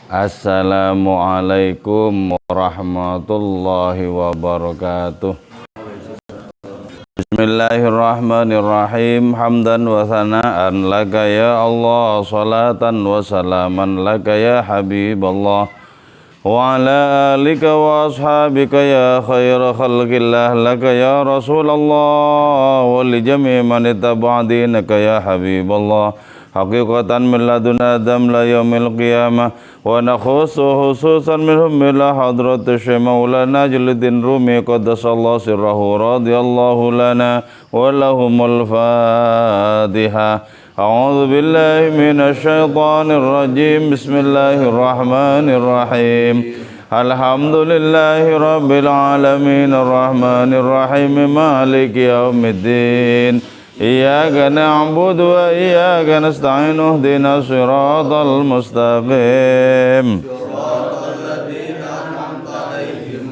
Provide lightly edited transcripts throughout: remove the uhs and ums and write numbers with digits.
Assalamualaikum warahmatullahi wabarakatuh. Bismillahirrahmanirrahim. Hamdan wa thana'an laka ya Allah, salatan wa salaman laka ya Habiballah, wa ala alika wa ashabika ya khaira khalqillah, laka ya Rasulullah, wa li jami' man ittaba'a dinaka ya Habiballah, haqiqatan min ladun adam la yaumil qiyamah, wa nakhusu khususan minhum ila hadrati Syekh Maulana Jalaluddin Rumi qaddasallahu sirrahu radhiyallahu lana wa lahumul Fatiha. A'udzu billahi minasy syaithanir rajim. Bismillahirrahmanirrahim. Alhamdulillahi rabbil alamin arrahmanir rahim maliki yaumiddin. Iyyaka na'budu wa iyyaka nasta'in ihdinas siratal mustaqim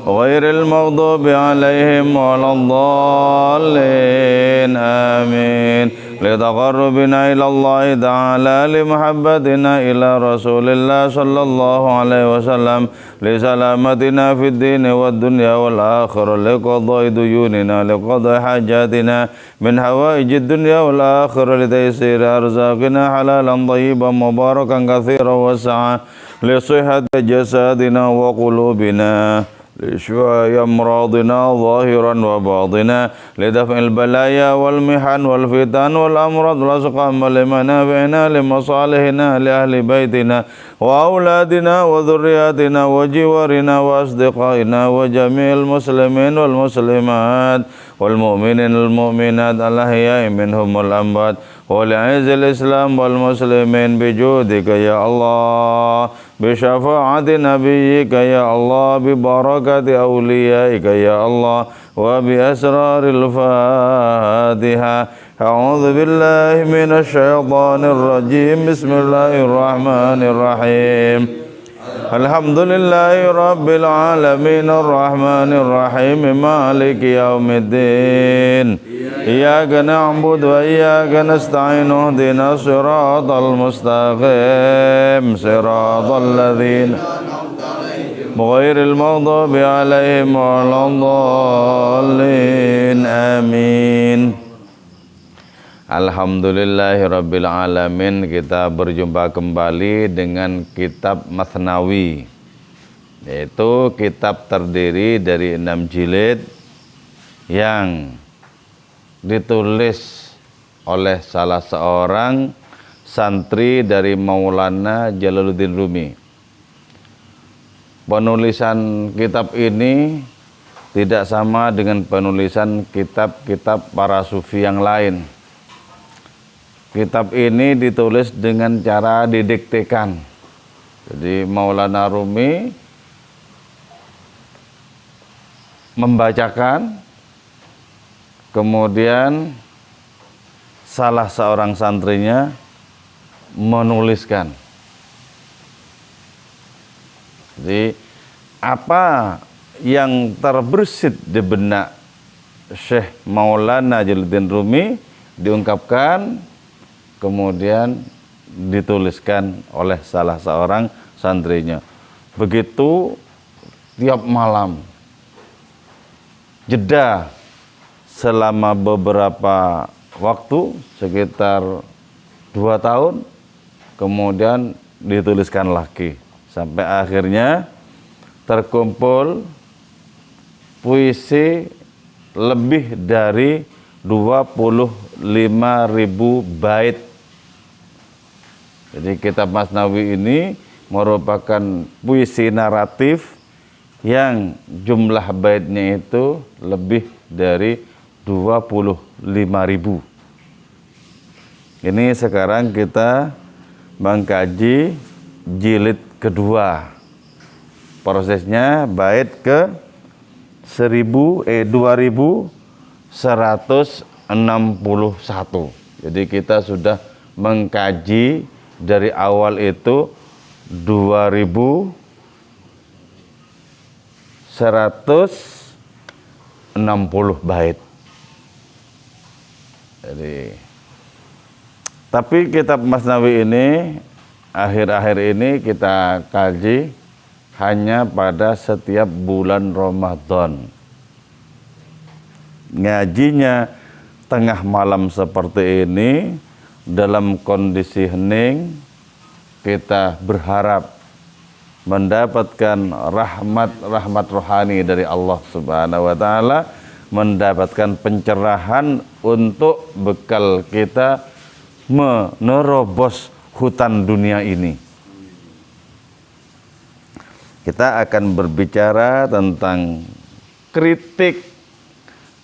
ghairil maghdubi 'alaihim waladdallin amin. Litaqarrubina ila Allah ta'ala limuhabbatina ila Rasulillah sallallahu alaihi wasallam, li salamatina fid din wad dunya wal akhirah, liqadai duyunina liqadai hajatina min hawaijid dunya wal akhirah, li taysir arzaqina halalan thayyiban mubarakan katsiran wasa'a, li sihhati jasadina wa qulubina, لشفاء أمراضنا ظاهرا وباطنا، لدفع البلايا والمحن والفتن والأمراض والأسقام، لمنافعنا لمصالحنا لأهل بيتنا وأولادنا وذرياتنا وجوارنا وأصدقائنا وجميع المسلمين والمسلمات والمؤمنين والمؤمنات الأحياء منهم والأموات، ولعز الإسلام والمسلمين بجودك يا الله، بشفاعة نبيك يا الله، ببركة أوليائك يا الله، وبأسرار الفاتحة. أعوذ بالله من الشيطان الرجيم. بسم الله الرحمن الرحيم. الحمد لله رب العالمين الرحمن الرحيم مالك يوم الدين. إياك نعبد وإياك نستعين اهدنا الصراط المستقيم صراط الذين غير المغضوب عليهم ولا الضالين آمين. Alhamdulillahirabbil alamin. Kita berjumpa kembali dengan kitab Matsnawi, yaitu kitab terdiri dari 6 jilid yang ditulis oleh salah seorang santri dari Maulana Jalaluddin Rumi. Penulisan kitab ini tidak sama dengan penulisan kitab-kitab para sufi yang lain. Kitab ini ditulis dengan cara didiktekan. Jadi Maulana Rumi membacakan, kemudian salah seorang santrinya menuliskan. Jadi apa yang terbersit di benak Syekh Maulana Jalaluddin Rumi diungkapkan, kemudian dituliskan oleh salah seorang santrinya. Begitu tiap malam, jeda selama beberapa waktu, sekitar 2 tahun, kemudian dituliskan lagi. Sampai akhirnya terkumpul puisi lebih dari 25.000 bait. Jadi kitab Matsnawi ini merupakan puisi naratif yang jumlah baitnya itu lebih dari 25.000. Ini sekarang kita mengkaji jilid kedua. Prosesnya bait ke 2161. Jadi kita sudah mengkaji dari awal itu 2160 bait. Jadi, tapi kitab Matsnawi ini akhir-akhir ini kita kaji hanya pada setiap bulan Ramadan. Ngajinya tengah malam seperti ini dalam kondisi hening, kita berharap mendapatkan rahmat rohani dari Allah Subhanahu wa taala, mendapatkan pencerahan untuk bekal kita menerobos hutan dunia ini. Kita akan berbicara tentang kritik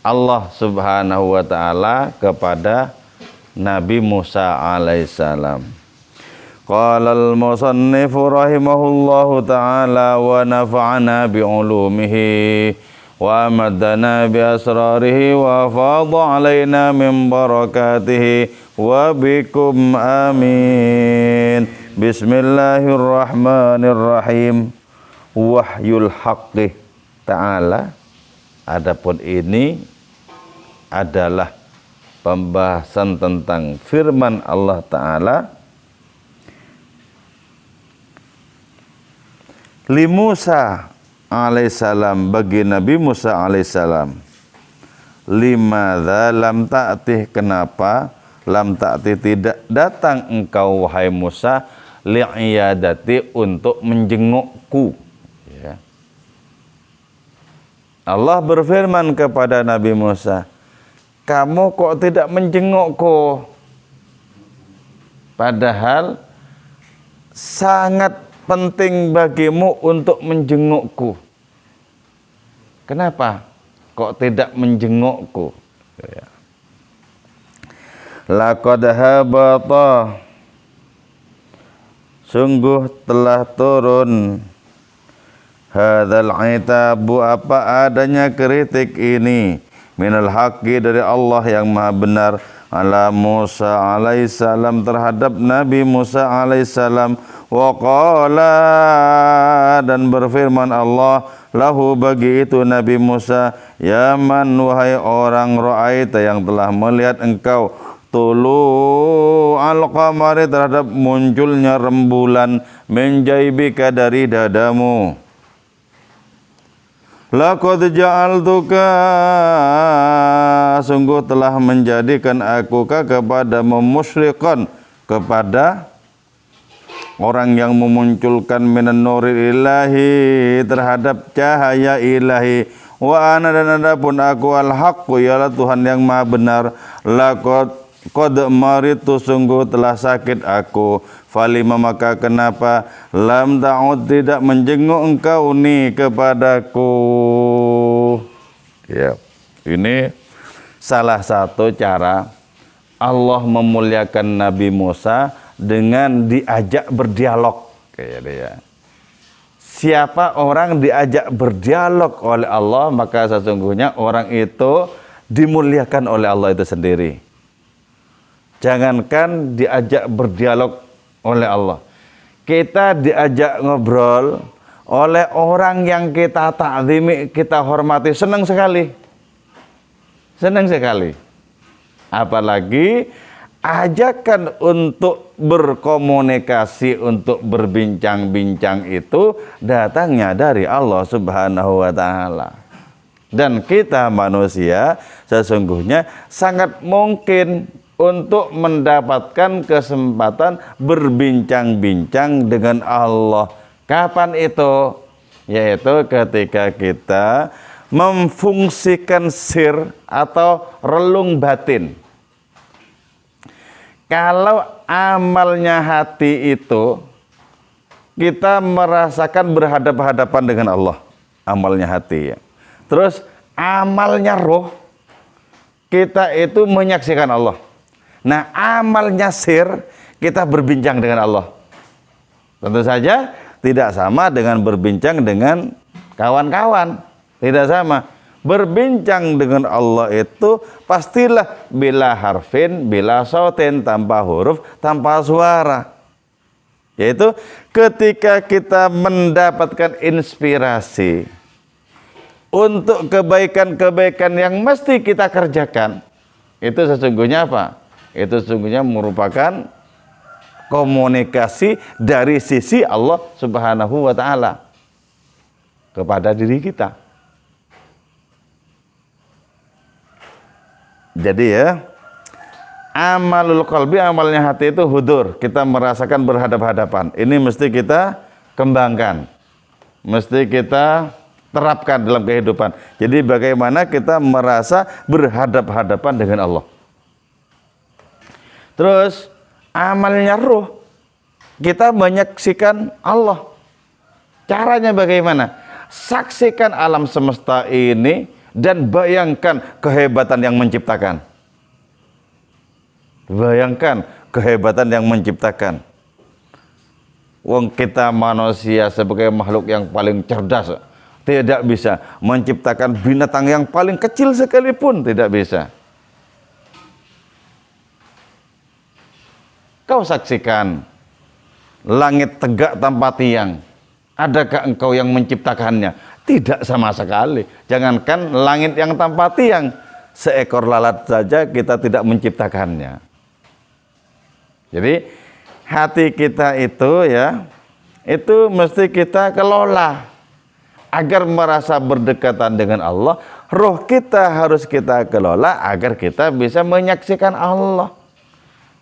Allah Subhanahu wa taala kepada Nabi Musa alaihissalam. Qala al-musannifu rahimahullahu ta'ala wa nafa'ana bi'ulumihi wa amadana bi asrarihi wa fadha alaina min barakatihi wa bikum amin. Bismillahirrahmanirrahim. Wahyul haqqi ta'ala. Adapun ini adalah pembahasan tentang firman Allah Ta'ala. Li Musa alaihissalam, bagi Nabi Musa alaihissalam. Limadza lam ta'tih, kenapa lam ta'tih tidak datang engkau wahai Musa li'iyadati, untuk menjengukku, ya. Allah berfirman kepada Nabi Musa, kamu kok tidak menjengukku, padahal sangat penting bagimu untuk menjengukku. Kenapa kok tidak menjengukku? Ya. Laqad habata, sungguh telah turun, hadzal itabu, apa adanya kritik ini, minal haqqi, dari Allah yang maha benar, ala Musa alaihissalam, terhadap Nabi Musa alaihissalam. Wa qala, dan berfirman Allah, lahu, bagi itu Nabi Musa, ya man, wahai orang, ra'aita, yang telah melihat engkau, tulu al-qamari, terhadap munculnya rembulan, menjaibika, dari dadamu. Laqad ja'altuka, sungguh telah menjadikan aku kepada memusyrikan, kepada orang yang memunculkan minan nuril ilahi, terhadap cahaya ilahi. Wa ana, dan adapun aku, al-haqqu, ialah Tuhan yang maha benar. Laqad maritu, sungguh telah sakit aku. Falima, maka kenapa lam ta'ud, tidak menjenguk engkau ni kepadaku. Ya, ini salah satu cara Allah memuliakan Nabi Musa dengan diajak berdialog, kayak dia. Siapa orang diajak berdialog oleh Allah, maka sesungguhnya orang itu dimuliakan oleh Allah itu sendiri. Jangankan diajak berdialog oleh Allah, kita diajak ngobrol oleh orang yang kita ta'zimi, kita hormati, senang sekali. Senang sekali. Apalagi ajakan untuk berkomunikasi, untuk berbincang-bincang itu datangnya dari Allah Subhanahu wa taala. Dan kita manusia sesungguhnya sangat mungkin untuk mendapatkan kesempatan berbincang-bincang dengan Allah. Kapan itu? Yaitu ketika kita memfungsikan sir atau relung batin. Kalau amalnya hati itu, kita merasakan berhadapan-hadapan dengan Allah, amalnya hati, ya. Terus amalnya roh, kita itu menyaksikan Allah. Nah, amalnya sir, kita berbincang dengan Allah. Tentu saja tidak sama dengan berbincang dengan kawan-kawan, tidak sama. Berbincang dengan Allah itu pastilah bila harfin, bila sautin, tanpa huruf, tanpa suara. Yaitu ketika kita mendapatkan inspirasi untuk kebaikan-kebaikan yang mesti kita kerjakan, itu sesungguhnya apa? Itu sesungguhnya merupakan komunikasi dari sisi Allah Subhanahu wa taala kepada diri kita. Jadi ya, amalul qalbi, amalnya hati itu hudur, kita merasakan berhadap-hadapan. Ini mesti kita kembangkan, mesti kita terapkan dalam kehidupan. Jadi bagaimana kita merasa berhadap-hadapan dengan Allah. Terus amalnya ruh, kita menyaksikan Allah. Caranya bagaimana? Saksikan alam semesta ini dan bayangkan kehebatan yang menciptakan. Bayangkan kehebatan yang menciptakan. Wong kita manusia sebagai makhluk yang paling cerdas tidak bisa menciptakan binatang yang paling kecil sekalipun, tidak bisa. Kau saksikan langit tegak tanpa tiang. Adakah engkau yang menciptakannya? Tidak sama sekali. Jangankan langit yang tanpa tiang, seekor lalat saja kita tidak menciptakannya. Jadi hati kita itu ya, itu mesti kita kelola agar merasa berdekatan dengan Allah. Roh kita harus kita kelola agar kita bisa menyaksikan Allah.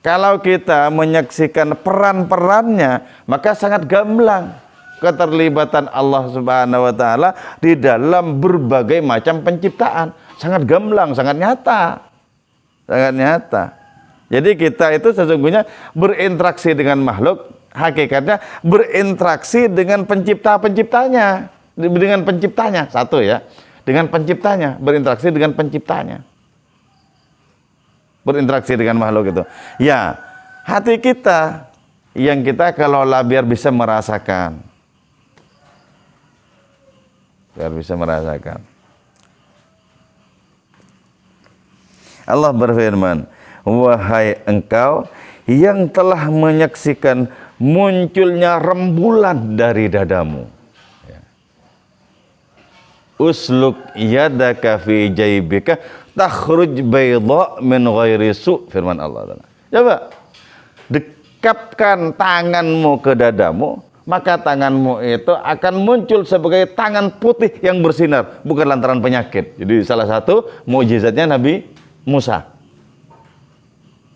Kalau kita menyaksikan peran-perannya, maka sangat gamblang keterlibatan Allah Subhanahu wa taala di dalam berbagai macam penciptaan. Sangat gamblang, sangat nyata. Sangat nyata. Jadi kita itu sesungguhnya berinteraksi dengan makhluk, hakikatnya berinteraksi dengan penciptanya. Dengan penciptanya, satu ya, dengan penciptanya, berinteraksi dengan penciptanya, berinteraksi dengan makhluk itu ya. Hati kita yang kita kelola biar bisa merasakan, Allah berfirman, wahai engkau yang telah menyaksikan munculnya rembulan dari dadamu, usluk yadaka fi jaybika takhruj bayda min ghairi su, firman Allah. Coba dekapkan tanganmu ke dadamu, maka tanganmu itu akan muncul sebagai tangan putih yang bersinar, bukan lantaran penyakit. Jadi salah satu mukjizatnya Nabi Musa.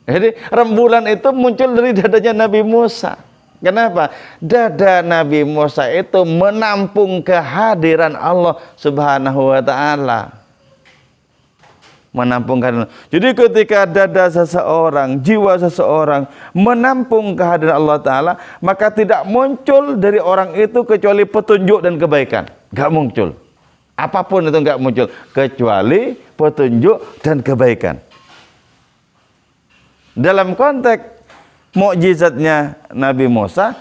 Jadi rembulan itu muncul dari dadanya Nabi Musa. Kenapa? Dada Nabi Musa itu menampung kehadiran Allah Subhanahu wa taala. Menampung kehadiran. Jadi ketika dada seseorang, jiwa seseorang menampung kehadiran Allah taala, maka tidak muncul dari orang itu kecuali petunjuk dan kebaikan. Enggak muncul. Apapun itu enggak muncul kecuali petunjuk dan kebaikan. Dalam konteks mukjizatnya Nabi Musa,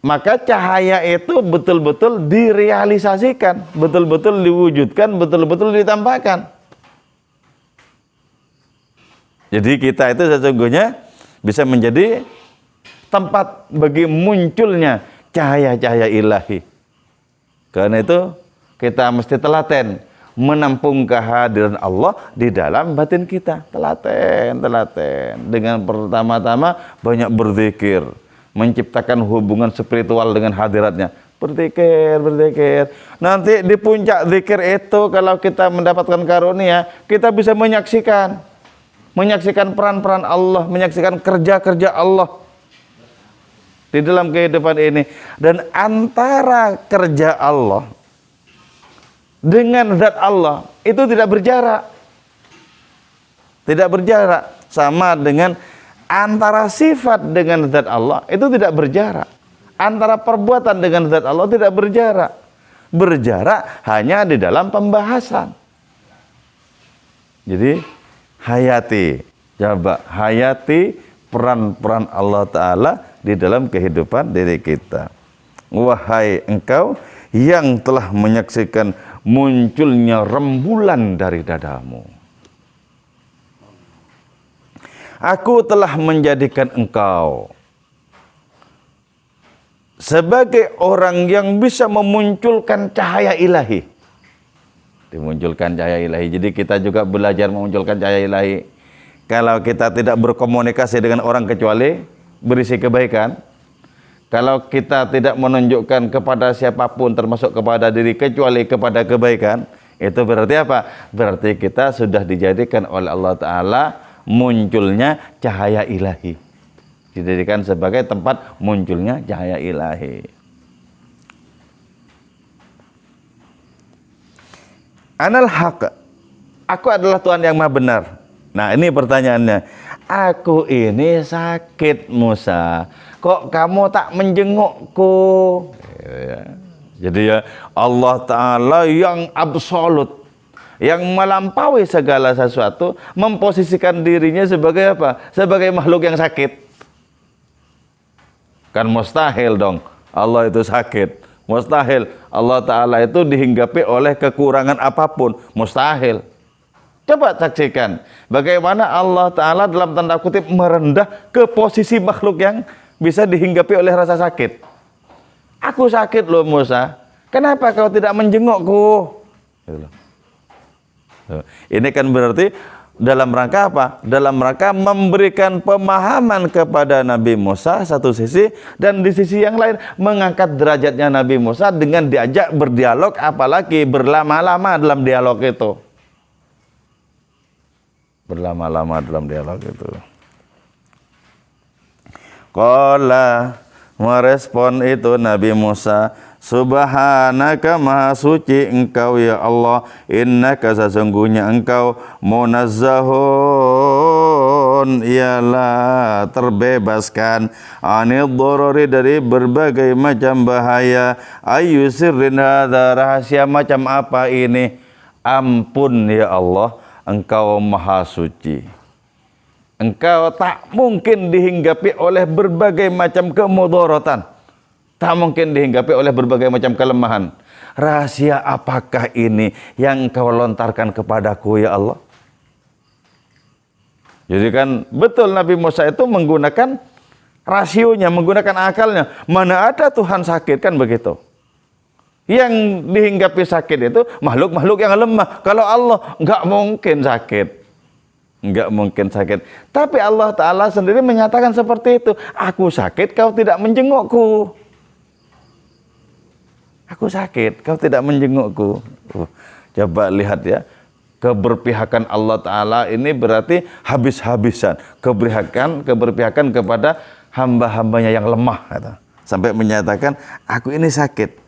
maka cahaya itu betul-betul direalisasikan, betul-betul diwujudkan, betul-betul ditampakkan. Jadi kita itu sesungguhnya bisa menjadi tempat bagi munculnya cahaya-cahaya ilahi. Karena itu kita mesti telaten menampung kehadiran Allah di dalam batin kita. Telaten. Dengan pertama-tama banyak berzikir, menciptakan hubungan spiritual dengan hadiratnya. Berzikir. Nanti di puncak zikir itu kalau kita mendapatkan karunia, kita bisa menyaksikan peran-peran Allah, menyaksikan kerja-kerja Allah di dalam kehidupan ini. Dan antara kerja Allah dengan zat Allah itu tidak berjarak. Tidak berjarak. Sama dengan antara sifat dengan zat Allah itu tidak berjarak. Antara perbuatan dengan zat Allah tidak berjarak. Berjarak hanya di dalam pembahasan. Jadi hayati, coba hayati peran-peran Allah Ta'ala di dalam kehidupan diri kita. Wahai engkau yang telah menyaksikan munculnya rembulan dari dadamu, aku telah menjadikan engkau sebagai orang yang bisa memunculkan cahaya ilahi. Dimunculkan cahaya ilahi. Jadi kita juga belajar memunculkan cahaya ilahi. Kalau kita tidak berkomunikasi dengan orang kecuali berisi kebaikan. Kalau kita tidak menunjukkan kepada siapapun termasuk kepada diri kecuali kepada kebaikan, itu berarti apa? Berarti kita sudah dijadikan oleh Allah Ta'ala munculnya cahaya ilahi. Dijadikan sebagai tempat munculnya cahaya ilahi. Anal haq, aku adalah Tuhan yang maha benar. Nah ini pertanyaannya, aku ini sakit Musa, kok kamu tak menjengukku? Jadi ya Allah Ta'ala yang absolut, yang melampaui segala sesuatu, memposisikan dirinya sebagai apa? Sebagai makhluk yang sakit. Kan mustahil dong Allah itu sakit. Mustahil Allah Ta'ala itu dihinggapi oleh kekurangan apapun. Mustahil. Coba saksikan bagaimana Allah Ta'ala dalam tanda kutip merendah ke posisi makhluk yang bisa dihinggapi oleh rasa sakit. Aku sakit loh Musa, kenapa kau tidak menjengukku? Ini kan berarti dalam rangka apa? Dalam rangka memberikan pemahaman kepada Nabi Musa satu sisi, dan di sisi yang lain mengangkat derajatnya Nabi Musa dengan diajak berdialog, apalagi berlama-lama dalam dialog itu. Berlama-lama dalam dialog itu. Qala, merespon itu Nabi Musa, Subhanaka maha suci engkau ya Allah, innaka sesungguhnya engkau munazzahun, ialah terbebaskan, anil dharari dari berbagai macam bahaya, ayu sirrin hadza, rahasia macam apa ini? Ampun ya Allah, engkau maha suci. Engkau tak mungkin dihinggapi oleh berbagai macam kemudaratan. Tak mungkin dihinggapi oleh berbagai macam kelemahan. Rahasia apakah ini yang engkau lontarkan kepadaku ya Allah? Jadi kan betul Nabi Musa itu menggunakan rasionya, menggunakan akalnya. Mana ada Tuhan sakit, kan begitu. Yang dihinggapi sakit itu makhluk-makhluk yang lemah. Kalau Allah enggak mungkin sakit. Enggak mungkin sakit. Tapi Allah Ta'ala sendiri menyatakan seperti itu. Aku sakit, kau tidak menjengukku. Aku sakit, kau tidak menjengukku. Coba lihat ya, keberpihakan Allah Ta'ala ini berarti habis-habisan. Keberpihakan kepada hamba-hambanya yang lemah. Kata. Sampai menyatakan, aku ini sakit.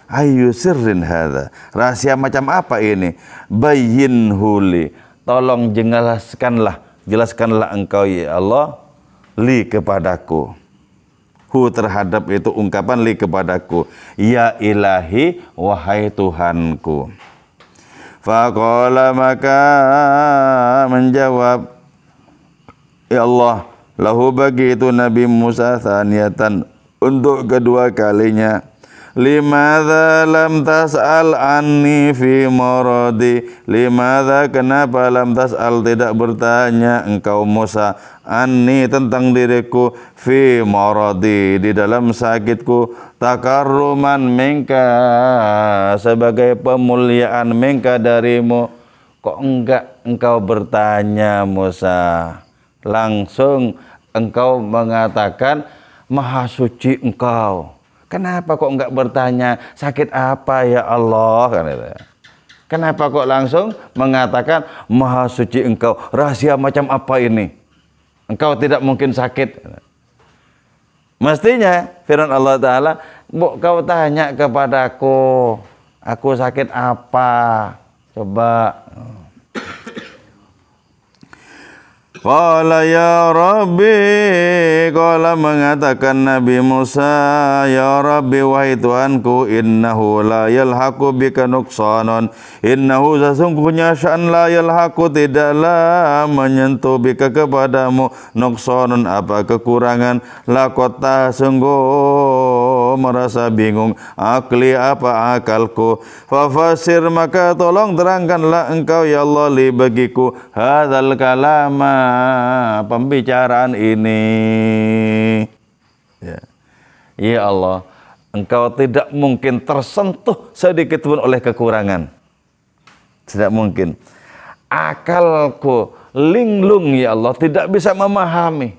Ayu sirrin hadza, rahasia macam apa ini? Bayyin huli, tolong jelaskanlah engkau ya Allah, li kepadaku. Hu terhadap itu ungkapan li kepadaku, ya ilahi, wahai Tuhanku. Faqala, maka menjawab ya Allah lahu bagi itu Nabi Musa thaniyatan, untuk kedua kalinya, limadza lam tas'al anni fi maradi, limadza kenapa lam tas'al tidak bertanya engkau Musa anni tentang diriku, fi maradi di dalam sakitku, takarruman minka sebagai pemuliaan minka darimu. Kok enggak engkau bertanya Musa, langsung engkau mengatakan maha suci engkau. Kenapa kok enggak bertanya sakit apa ya Allah? Kenapa kok langsung mengatakan maha suci engkau, rahasia macam apa ini? Engkau tidak mungkin sakit. Mestinya firman Allah Ta'ala, kau tanya kepadaku, aku sakit apa? Coba. Qala ya Rabbi, qala mengatakan Nabi Musa, ya Rabbi wahai Tuhanku, innahu la yalhaqu bika nuqsanon, innahu sesungguhnya sya'an la yalhaqu tidaklah menyentuh bika kepadamu, nuqsanon apa kekurangan, lakota sungguh merasa bingung, akli apa akalku, fafasir maka tolong terangkanlah engkau ya Allah li bagiku, hadzal kalama pembicaraan ini. Ya Allah, engkau tidak mungkin tersentuh sedikit pun oleh kekurangan. Tidak mungkin. Akalku linglung ya Allah, tidak bisa memahami.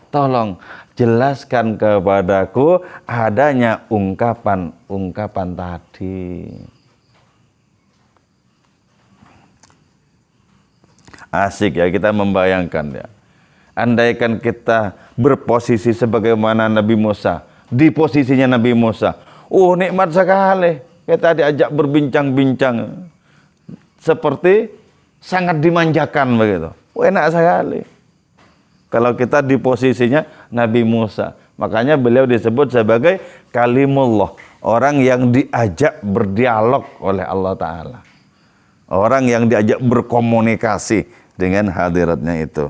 tolong jelaskan kepadaku adanya ungkapan-ungkapan tadi. Asik ya kita membayangkan ya. Andaikan kita berposisi sebagaimana Nabi Musa, di posisinya Nabi Musa, nikmat sekali. Kita diajak berbincang-bincang, seperti sangat dimanjakan begitu. Enak sekali. Kalau kita di posisinya Nabi Musa, makanya beliau disebut sebagai kalimullah, orang yang diajak berdialog oleh Allah Ta'ala. Orang yang diajak berkomunikasi dengan hadiratnya itu.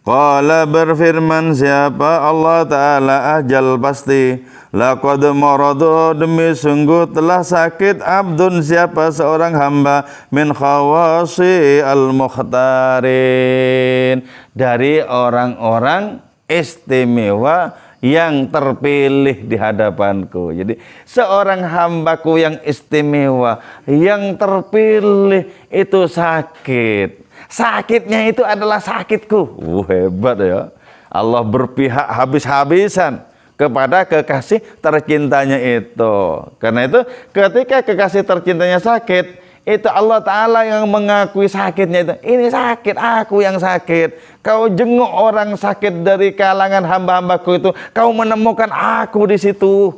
Qala berfirman siapa Allah Ta'ala ajal pasti, laqad maradu demi sungguh telah sakit abdun siapa seorang hamba min khawasi al-mukhtarin, dari orang-orang istimewa yang terpilih di hadapanku. Jadi seorang hambaku yang istimewa, yang terpilih itu sakit. Sakitnya itu adalah sakitku. Hebat ya. Allah berpihak habis-habisan kepada kekasih tercintanya itu. Karena itu ketika kekasih tercintanya sakit, itu Allah Ta'ala yang mengakui sakitnya itu. Ini sakit, aku yang sakit. Kau jenguk orang sakit dari kalangan hamba-hambaku itu, kau menemukan aku di situ.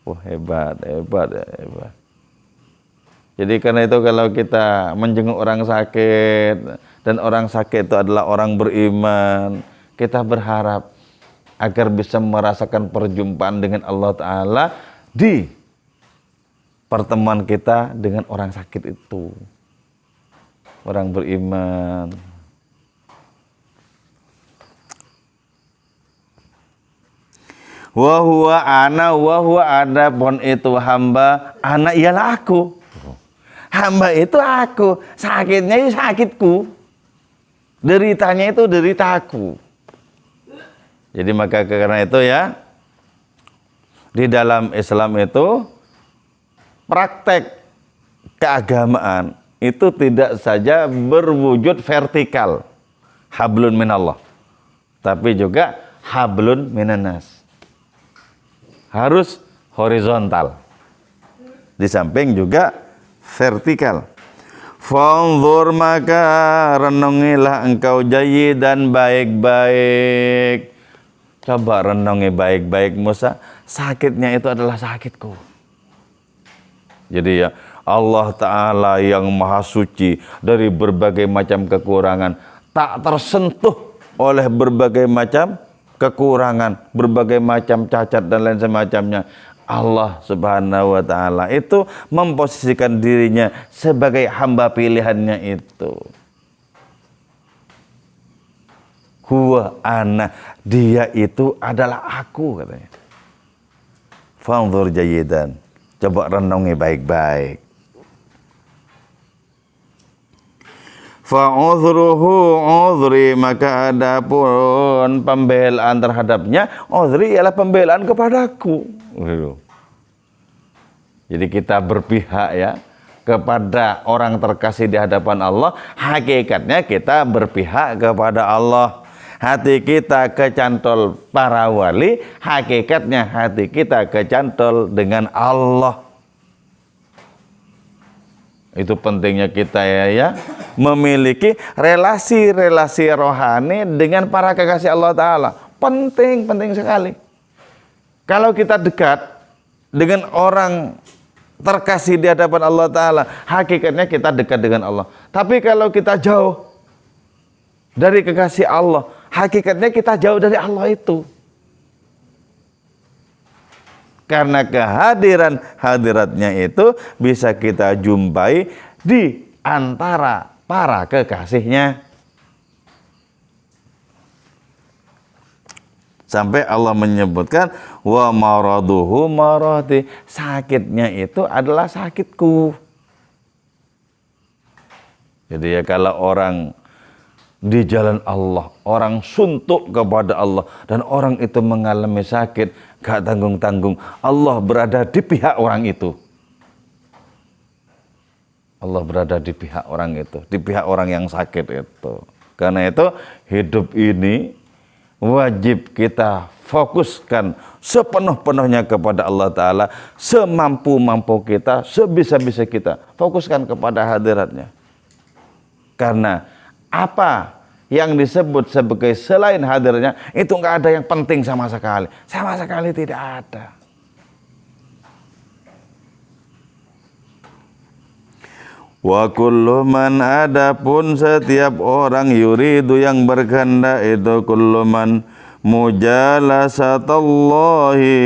Hebat, hebat, hebat. Jadi karena itu kalau kita menjenguk orang sakit, dan orang sakit itu adalah orang beriman, kita berharap agar bisa merasakan perjumpaan dengan Allah Ta'ala di pertemuan kita dengan orang sakit itu, orang beriman. Wa huwa ana wa huwa adapun itu hamba, ana ialah aku. Hamba itu aku, sakitnya itu sakitku, deritanya itu deritaku. Jadi maka karena itu ya, di dalam Islam itu praktek keagamaan itu tidak saja berwujud vertikal, hablun minallah, tapi juga hablun minanas. Harus horizontal, di samping juga vertikal. Fanzur maka renungilah engkau jayidan baik-baik. Coba renungi baik-baik Musa, sakitnya itu adalah sakitku. Jadi ya Allah Ta'ala yang maha suci dari berbagai macam kekurangan, tak tersentuh oleh berbagai macam kekurangan, berbagai macam cacat dan lain semacamnya. Allah Subhanahu wa Ta'ala itu memposisikan dirinya sebagai hamba pilihannya itu. Huwa ana, dia itu adalah aku katanya. Fanzur jayidan, coba renungi baik-baik. Fa'udhruhu udhri, maka adapun pembelaan terhadapnya, udhri ialah pembelaan kepadaku. Jadi kita berpihak ya kepada orang terkasih di hadapan Allah, hakikatnya kita berpihak kepada Allah. Hati kita kecantol para wali, hakikatnya hati kita kecantol dengan Allah. Itu pentingnya kita ya memiliki relasi-relasi rohani dengan para kekasih Allah Ta'ala. Penting sekali. Kalau kita dekat dengan orang terkasih di hadapan Allah Ta'ala, hakikatnya kita dekat dengan Allah. Tapi kalau kita jauh dari kekasih Allah, hakikatnya kita jauh dari Allah itu. Karena kehadiran hadiratnya itu bisa kita jumpai di antara para kekasihnya. Sampai Allah menyebutkan wa maraduhu maradi, sakitnya itu adalah sakitku. Jadi ya kalau orang di jalan Allah, orang suntuk kepada Allah, dan orang itu mengalami sakit, gak tanggung-tanggung, Allah berada di pihak orang itu. Allah berada di pihak orang itu, di pihak orang yang sakit itu. Karena itu hidup ini wajib kita fokuskan sepenuh-penuhnya kepada Allah Ta'ala, semampu-mampu kita, sebisa-bisa kita, fokuskan kepada hadiratnya. Karena apa yang disebut sebagai selain hadirnya, itu nggak ada yang penting sama sekali. Sama sekali tidak ada. Wa kullu man, adapun setiap orang yuridu yang berkehendak itu kullu man mujalasatallahi,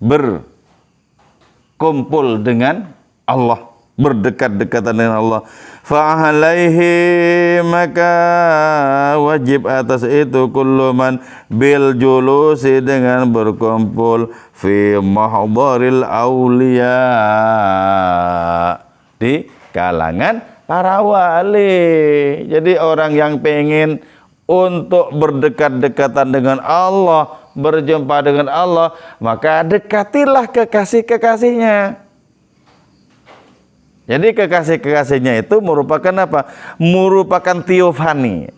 berkumpul dengan Allah, berdekat-dekatan dengan Allah. Fa'alaihi, maka wajib atas itu kullu man bil julusi, dengan berkumpul fi mahdharil auliya, di kalangan para wali. Jadi orang yang pengen untuk berdekat-dekatan dengan Allah, berjumpa dengan Allah, maka dekatilah kekasih-kekasihnya. Jadi kekasih-kekasihnya itu merupakan apa? Merupakan teofani,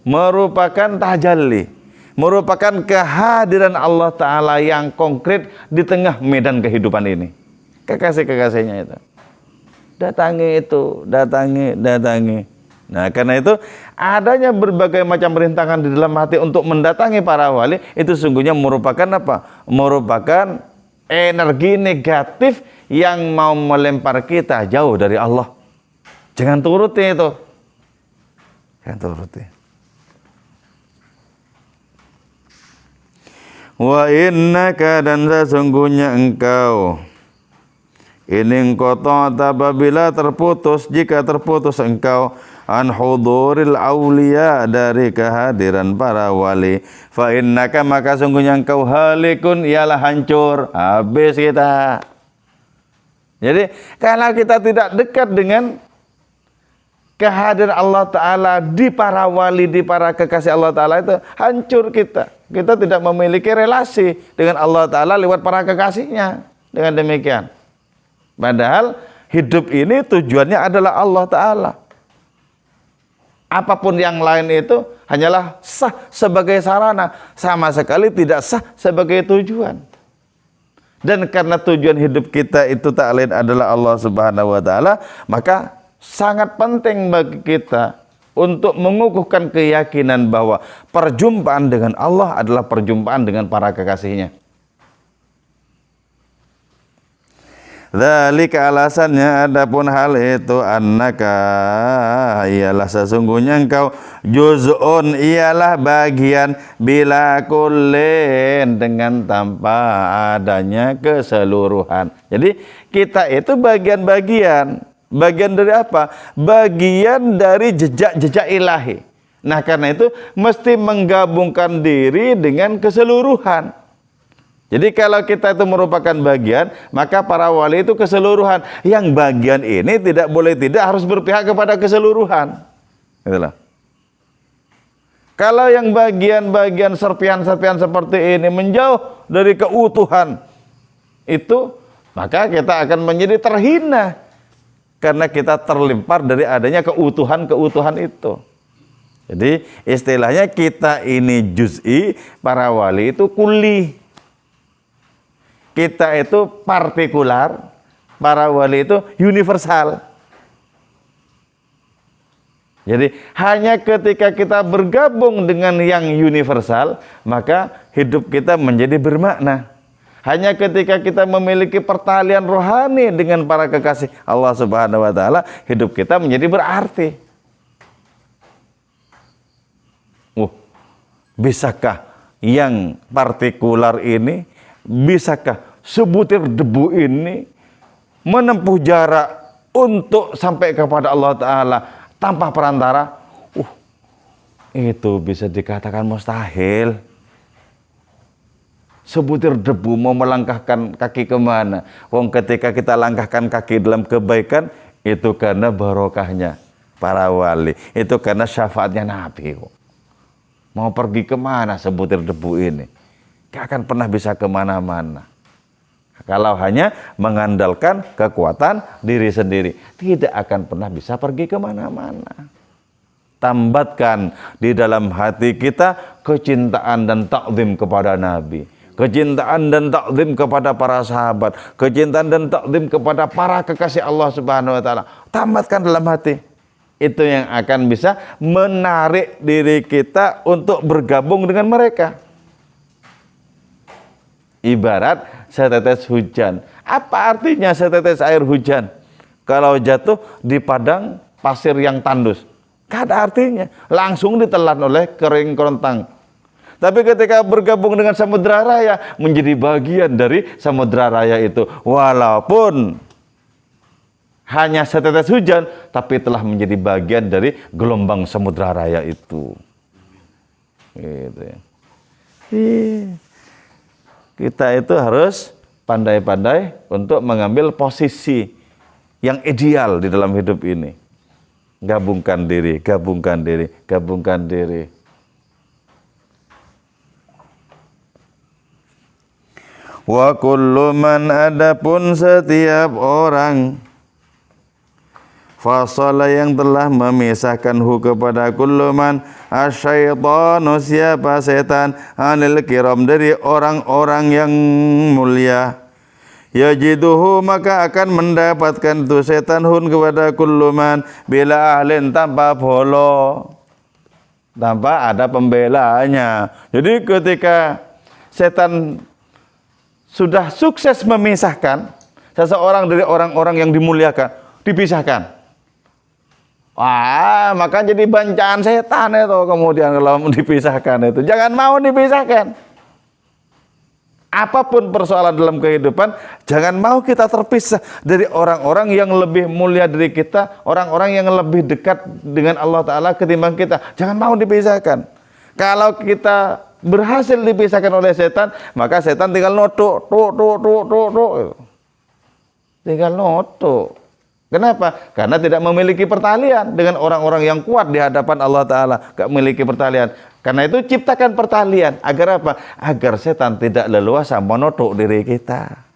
merupakan tajalli, merupakan kehadiran Allah Ta'ala yang konkret di tengah medan kehidupan ini. Kekasih-kekasihnya itu. Datangi itu, datangi. Nah, karena itu adanya berbagai macam rintangan di dalam hati untuk mendatangi para wali, itu sungguhnya merupakan apa? Merupakan energi negatif yang mau melempar kita jauh dari Allah. Jangan turuti itu. Jangan turuti. Wa innaka, dan sesungguhnya engkau, ini engkau apabila terputus, jika terputus engkau an huduril auliya, dari kehadiran para wali, fa innaka, maka sungguhnya engkau halikun, ialah hancur, habis kita. Jadi kalau kita tidak dekat dengan kehadiran Allah Ta'ala di para wali, di para kekasih Allah Ta'ala, itu hancur kita. Kita tidak memiliki relasi dengan Allah Ta'ala lewat para kekasihnya. Dengan demikian, padahal hidup ini tujuannya adalah Allah Ta'ala. Apapun yang lain itu hanyalah sah sebagai sarana, sama sekali tidak sah sebagai tujuan. Dan karena tujuan hidup kita itu tak lain adalah Allah Subhanahu wa Ta'ala, maka sangat penting bagi kita untuk mengukuhkan keyakinan bahwa perjumpaan dengan Allah adalah perjumpaan dengan para kekasihnya. Dzalika, alasannya, adapun hal itu, annaka, ialah sesungguhnya engkau, juz'un, ialah bagian, bila kullin, dengan tanpa adanya keseluruhan. Jadi kita itu bagian-bagian. Bagian dari apa? Bagian dari jejak-jejak ilahi. Nah, karena itu mesti menggabungkan diri dengan keseluruhan. Jadi kalau kita itu merupakan bagian, maka para wali itu keseluruhan. Yang bagian ini tidak boleh tidak harus berpihak kepada keseluruhan. Itulah. Kalau yang bagian-bagian serpian-serpian seperti ini menjauh dari keutuhan itu, maka kita akan menjadi terhina. Karena kita terlempar dari adanya keutuhan-keutuhan itu. Jadi istilahnya kita ini juz'i, para wali itu kuli. Kita itu partikular, para wali itu universal. Jadi hanya ketika kita bergabung dengan yang universal, maka hidup kita menjadi bermakna. Hanya ketika kita memiliki pertalian rohani dengan para kekasih Allah Subhanahu wa Ta'ala, hidup kita menjadi berarti. Bisakah yang partikular ini, bisakah sebutir debu ini menempuh jarak untuk sampai kepada Allah Ta'ala tanpa perantara? Itu bisa dikatakan mustahil. Sebutir debu mau melangkahkan kaki kemana? Wong ketika kita langkahkan kaki dalam kebaikan, itu karena barokahnya para wali, itu karena syafaatnya Nabi. Mau pergi kemana sebutir debu ini? Gak akan pernah bisa kemana-mana. Kalau hanya mengandalkan kekuatan diri sendiri, tidak akan pernah bisa pergi kemana-mana. Tambatkan di dalam hati kita kecintaan dan takzim kepada Nabi, kecintaan dan takzim kepada para sahabat, kecintaan dan takzim kepada para kekasih Allah Subhanahu wa taala. Tambatkan dalam hati. Itu yang akan bisa menarik diri kita untuk bergabung dengan mereka. Ibarat setetes hujan. Apa artinya setetes air hujan kalau jatuh di padang pasir yang tandus? Gak ada artinya, langsung ditelan oleh kering kerontang. Tapi ketika bergabung dengan Samudra Raya, menjadi bagian dari Samudra Raya itu. Walaupun hanya setetes hujan, tapi telah menjadi bagian dari gelombang Samudra Raya itu. Gitu ya. Kita itu harus pandai-pandai untuk mengambil posisi yang ideal di dalam hidup ini. Gabungkan diri, gabungkan diri, gabungkan diri. Wa kullu man, adapun setiap orang, fasala yang telah memisahkan kepada kullu man, asyaitanu, siapa setan, anil kiram, dari orang-orang yang mulia. Yajiduhu, maka akan mendapatkan tu setan kepada kullu man, bila ahlin, tanpa bolo, tanpa ada pembelanya. Jadi ketika setan sudah sukses memisahkan seseorang dari orang-orang yang dimuliakan, dipisahkan. Wah, maka jadi bancaan setan itu kemudian kalau dipisahkan itu. Jangan mau dipisahkan. Apapun persoalan dalam kehidupan, jangan mau kita terpisah dari orang-orang yang lebih mulia dari kita, orang-orang yang lebih dekat dengan Allah Ta'ala ketimbang kita. Jangan mau dipisahkan. Kalau kita berhasil dipisahkan oleh setan, maka setan tinggal notok, tinggal notok. Kenapa? Karena tidak memiliki pertalian dengan orang-orang yang kuat di hadapan Allah Ta'ala. Gak memiliki pertalian. Karena itu ciptakan pertalian. Agar apa? Agar setan tidak leluasa menotok diri kita.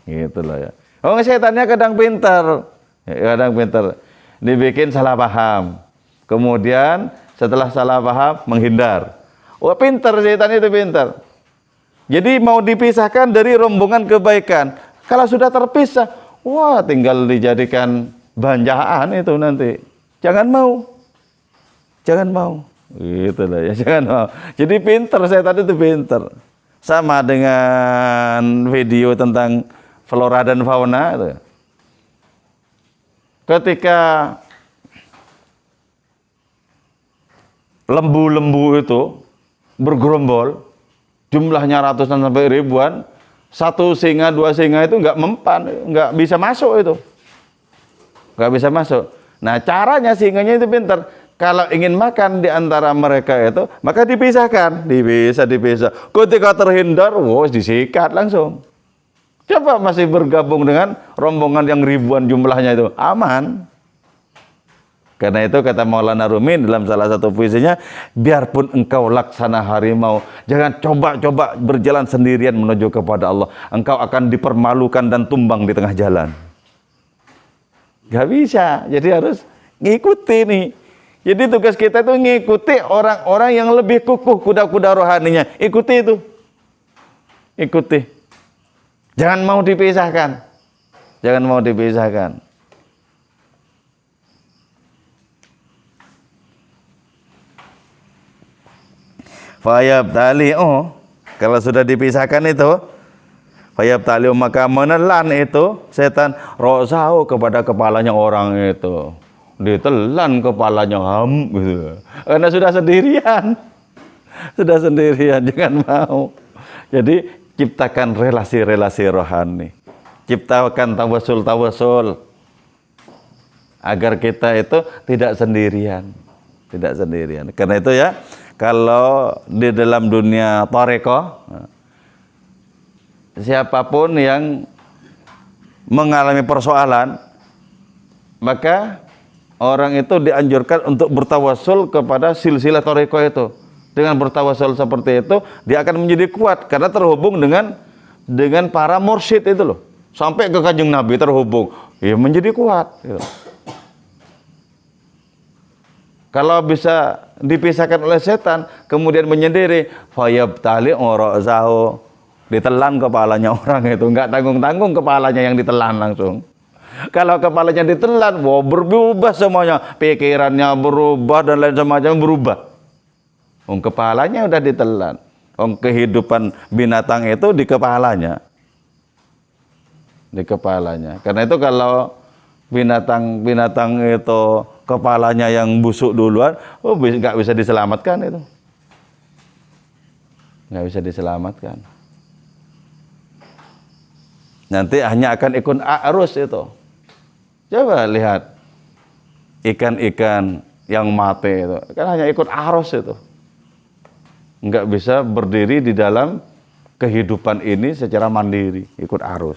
Gitu loh ya. Oh, setannya kadang pintar. Kadang pintar. Dibikin salah paham. Kemudian setelah salah paham, menghindar. Wah, pintar setan itu, pintar. Jadi mau dipisahkan dari rombongan kebaikan. Kalau sudah terpisah, wah, tinggal dijadikan banjaan itu nanti. Jangan mau. Jangan mau. Gitu lah ya, jangan mau. Jadi pintar, setan itu pintar. Sama dengan video tentang flora dan fauna itu. Ketika lembu-lembu itu bergerombol, jumlahnya ratusan sampai ribuan, satu singa, dua singa itu nggak mempan, nggak bisa masuk itu, nggak bisa masuk. Nah, caranya singanya itu pintar. Kalau ingin makan di antara mereka itu, maka dipisahkan, dipisah. Ketika terhindar, wah, disikat langsung. Coba masih bergabung dengan rombongan yang ribuan jumlahnya itu, aman. Karena itu kata Maulana Rumi dalam salah satu puisinya, biarpun engkau laksana harimau, jangan coba-coba berjalan sendirian menuju kepada Allah. Engkau akan dipermalukan dan tumbang di tengah jalan. Gak bisa, jadi harus ngikuti nih. Jadi tugas kita itu ngikuti orang-orang yang lebih kukuh kuda-kuda rohaninya. Ikuti itu. Ikuti. Jangan mau dipisahkan. Jangan mau dipisahkan. Fayab tali, kalau sudah dipisahkan itu, fayab tali, maka menelan itu setan rosahu kepada kepalanya orang itu. Ditelan kepalanya, gitu. Karena sudah sendirian. Sudah sendirian, jangan mau. Jadi ciptakan relasi-relasi rohani. Ciptakan tawasul-tawasul. Agar kita itu tidak sendirian. Tidak sendirian. Karena itu ya, kalau di dalam dunia thariqah, siapapun yang mengalami persoalan, maka orang itu dianjurkan untuk bertawasul kepada silsilah thariqah itu. Dengan bertawasul seperti itu, dia akan menjadi kuat karena terhubung dengan dengan para mursyid itu loh. Sampai ke Kanjeng Nabi terhubung. Ya menjadi kuat. Gitu. Kalau bisa dipisahkan oleh setan, kemudian menyendiri, fayabtali ra'sahu, ditelan kepalanya orang itu, enggak tanggung-tanggung kepalanya yang ditelan langsung. Kalau kepalanya ditelan, wah berubah semuanya, pikirannya berubah dan lain semacam berubah. Kepalanya udah ditelan. Kehidupan binatang itu di kepalanya. Di kepalanya. Karena itu kalau binatang itu kepalanya yang busuk duluan, nggak bisa diselamatkan itu. Nggak bisa diselamatkan. Nanti hanya akan ikut arus itu. Coba lihat ikan-ikan yang mati itu, kan hanya ikut arus itu. Nggak bisa berdiri di dalam kehidupan ini secara mandiri, ikut arus.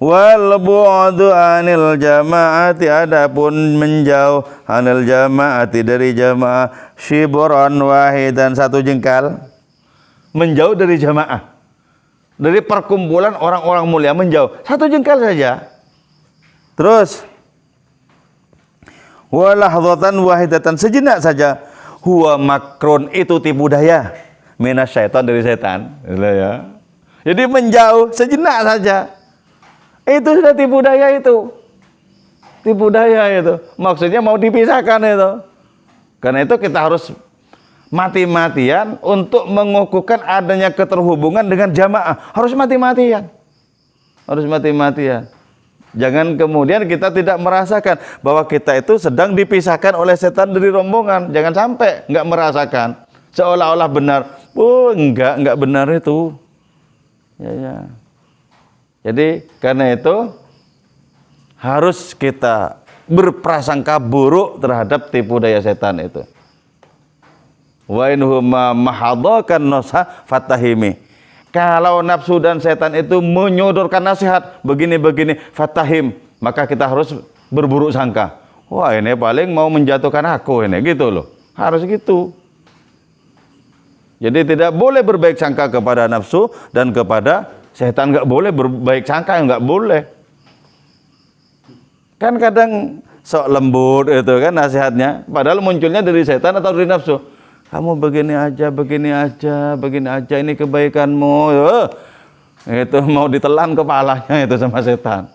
Wal bu'du anil jama'ati, adapun menjauh anil jama'ati dari jamaah, shibran wahidan, satu jengkal. Menjauh dari jamaah, dari perkumpulan orang-orang mulia, menjauh satu jengkal saja. Terus walahdatan wahidatan, sejenak saja. Huwa makrun, itu tipu daya minasyaiton, dari setan. Ya. Jadi menjauh sejenak saja, itu sudah tipu daya itu. Tipu daya itu. Maksudnya mau dipisahkan itu. Karena itu kita harus mati-matian untuk mengukuhkan adanya keterhubungan dengan jamaah. Harus mati-matian. Harus mati-matian. Jangan kemudian kita tidak merasakan bahwa kita itu sedang dipisahkan oleh setan dari rombongan. Jangan sampai nggak merasakan. Seolah-olah benar. Oh, enggak benar itu. Ya. Jadi karena itu harus kita berprasangka buruk terhadap tipu daya setan itu. Wa inhuma mahadakan nusha fatahimi. Kalau nafsu dan setan itu menyodorkan nasihat begini-begini, fatahim, maka kita harus berburuk sangka. Wah, ini paling mau menjatuhkan aku ini, gitu loh. Harus gitu. Jadi tidak boleh berbaik sangka kepada nafsu dan kepada setan, nggak boleh berbaik sangka, nggak boleh. Kan kadang sok lembut itu kan nasihatnya, padahal munculnya dari setan atau dari nafsu. Kamu begini aja, ini kebaikanmu. Itu mau ditelan kepalanya itu sama setan.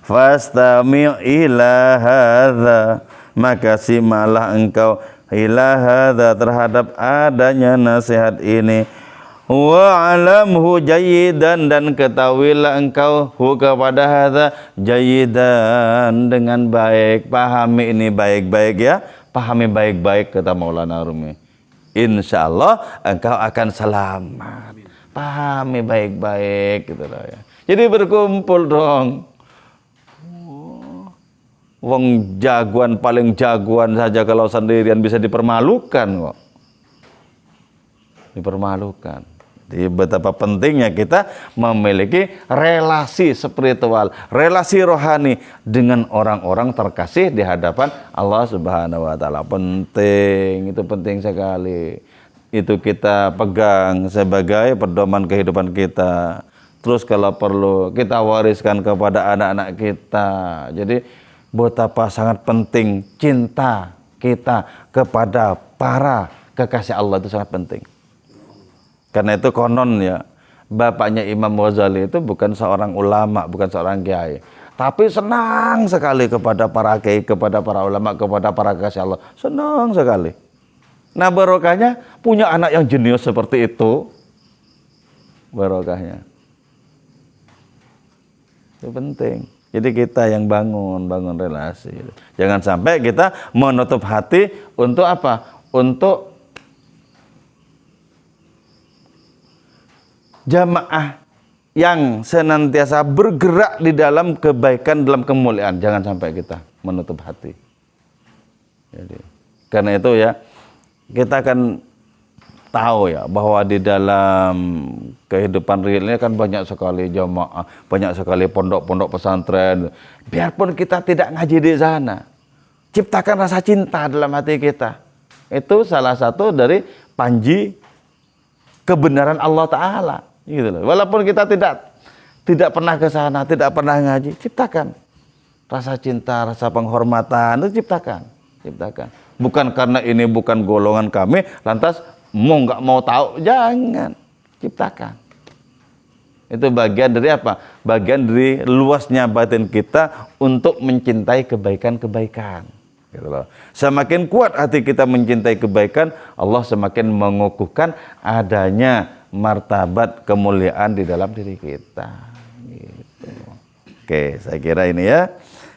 Fastami' ila hadza, maka simalah engkau ila hadza, terhadap adanya nasihat ini. Wa alamhu jayidan, dan ketahuilah engkau hu kepada hadza jayidan, dengan baik. Pahami ini baik-baik ya, pahami baik-baik, kata Maulana Rumi. Insyaallah engkau akan selamat. Pahami baik-baik gitu loh ya. Jadi berkumpul dong. Wong jagoan, paling jagoan saja kalau sendirian bisa dipermalukan kok. Dipermalukan. Jadi betapa pentingnya kita memiliki relasi spiritual, relasi rohani dengan orang-orang terkasih di hadapan Allah Subhanahu wa taala. Penting, itu penting sekali. Itu kita pegang sebagai pedoman kehidupan kita. Terus kalau perlu kita wariskan kepada anak-anak kita. Jadi betapa sangat penting cinta kita kepada para kekasih Allah, itu sangat penting. Karena itu konon ya, bapaknya Imam Ghazali itu bukan seorang ulama, bukan seorang kiai, tapi senang sekali kepada para kiai, kepada para ulama, kepada para kekasih Allah. Senang sekali. Nah, barokahnya punya anak yang jenius seperti itu. Barokahnya. Itu penting. Jadi kita yang bangun relasi. Jangan sampai kita menutup hati untuk apa? Untuk jamaah yang senantiasa bergerak di dalam kebaikan, dalam kemuliaan. Jangan sampai kita menutup hati. Jadi, karena itu ya, kita akan tahu ya bahwa di dalam kehidupan realnya kan banyak sekali jamaah, banyak sekali pondok-pondok pesantren. Biarpun kita tidak ngaji di sana, Ciptakan rasa cinta dalam hati kita. Itu salah satu dari panji kebenaran Allah Ta'ala. Gitu loh. Walaupun kita tidak pernah ke sana, tidak pernah ngaji, ciptakan rasa cinta, rasa penghormatan, itu ciptakan. Bukan karena ini bukan golongan kami, lantas nggak mau tahu, jangan, ciptakan. Itu bagian dari apa? Bagian dari luasnya batin kita untuk mencintai kebaikan-kebaikan. Gitu loh. Semakin kuat hati kita mencintai kebaikan, Allah semakin mengukuhkan adanya martabat kemuliaan di dalam diri kita. Gitu. Oke, saya kira ini ya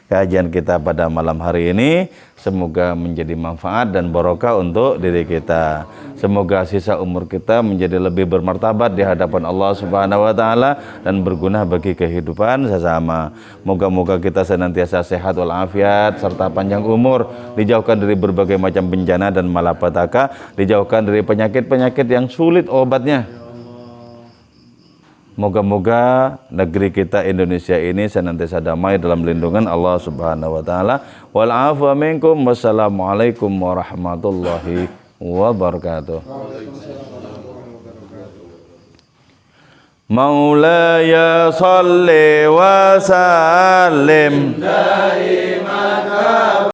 kajian kita pada malam hari ini. Semoga menjadi manfaat dan barokah untuk diri kita. Semoga sisa umur kita menjadi lebih bermartabat di hadapan Allah Subhanahu wa taala dan berguna bagi kehidupan sesama. Moga-moga kita senantiasa sehat walafiat serta panjang umur, dijauhkan dari berbagai macam bencana dan malapetaka, dijauhkan dari penyakit-penyakit yang sulit obatnya. Moga-moga negeri kita Indonesia ini senantiasa damai dalam lindungan Allah Subhanahu wa taala. Wal afwa minkum. Wassalamualaikum warahmatullahi wabarakatuh. Maulaya salli wa sallim